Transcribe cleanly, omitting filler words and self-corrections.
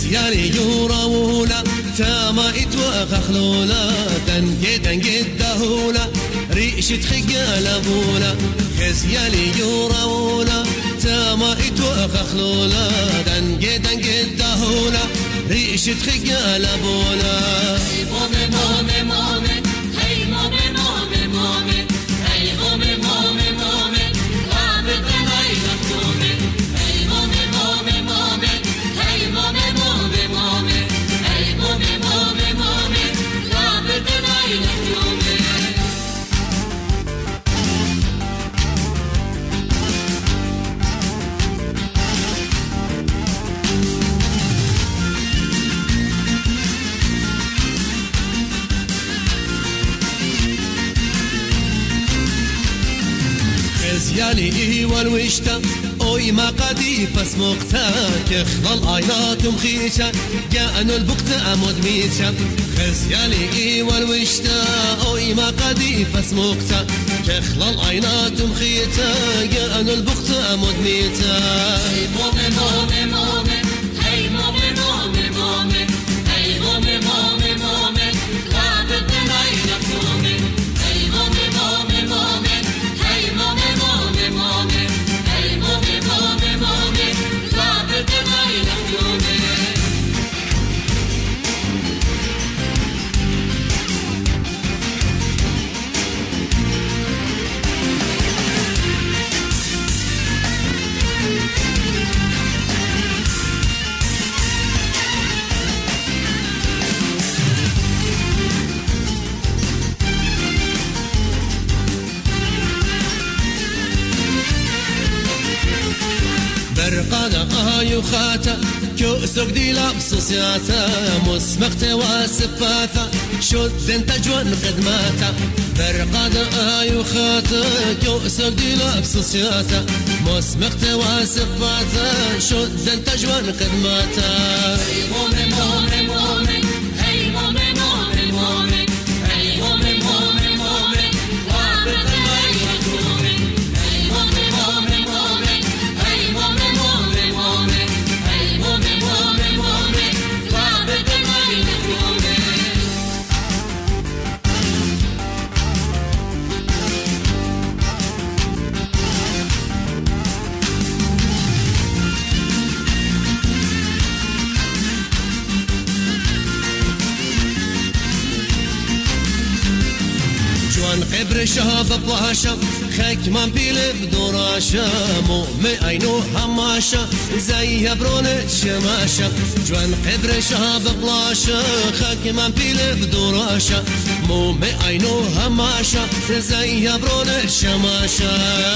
خزياني يورولا تاما اتوخ خلولا دنجي دنجي دهولا ريش تخيل بولا خزياني يورولا تاما اتوخ خلولا دنجي دنجي دهولا ريش تخيل بولا مومي مومي مومي هي مومي مومي مومي هي مومي مومي مومي رابط ليلى تومي هي مومي مومي مومي هي مومي مومي مومي هي مومي مومي مومي رابط ليلى تومي خزياني والوشتا اوي ما قدي فاسمقتا كخلال عينات مخيشة جاءن البقتا مدميشة خزياني والوشتا اوي ما قدي فاسمقتا كخلال عينات مخيشة جاءن البقتا مدميشة مومي مومي مومي هي مومي مومي مومي هي مومي مومي مومي رابط ليلى تومي هي مومي مومي مومي هي مومي مومي مومي هي مومي مومي مومي رابط ليلى تومي برقانا يخاتا كوسك دي لابس سياتا مسمقت واسفاتا شد انت جوان خدماتا برقانا يخاتا كوسك دي لابس سياتا مسمقت واسفاتا شد انت جوان خدماتا هي مومي مومي مومي هي مومي مومي مومي هي مومي مومي مومي رابط ليلى تومي هي مومي مومي مومي هي مومي مومي مومي هي مومي مومي مومي رابط ليلى تومي جوان قبر شهاب بلاشا خاك من بيلب دوراشا مومي عينو هماشا زي هبرونة شماشا جوان قبر شهاب بلاشا خاك من بيلب دوراشا مومي عينو هماشا زي هبرونة شماشا